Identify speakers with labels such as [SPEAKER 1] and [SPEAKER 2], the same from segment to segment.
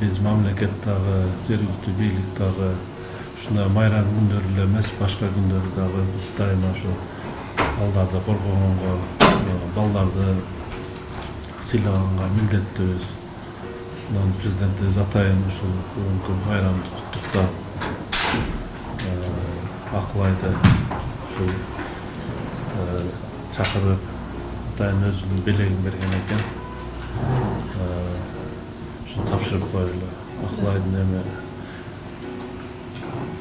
[SPEAKER 1] Biz mamlaketdagi, jергilikti beýlikdagi şunday bayram günleri ele emes, başga günleri dagы biz daima şu baldardy gorgogonga, baldardy sylaганга mildetlibiz. Prezidentimiz atayın şu bugünkü bayramdy kutlukda aklaydı, şu çakırıp atayın özünün belegin bergen eken. Tapşırıp koydular. Akılaydın eme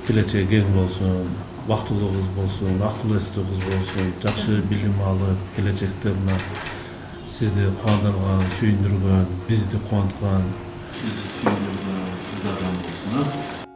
[SPEAKER 1] geleceğe gen bolsun, vaktılığınız bolsun, akıllıstığınız bolsun, jakşı bilim alıp gelecekte buna sizdi kuandırgan, süýündürgen, bizdi kuandırgan,
[SPEAKER 2] Sizi süýündürgen kızlardan bolsun.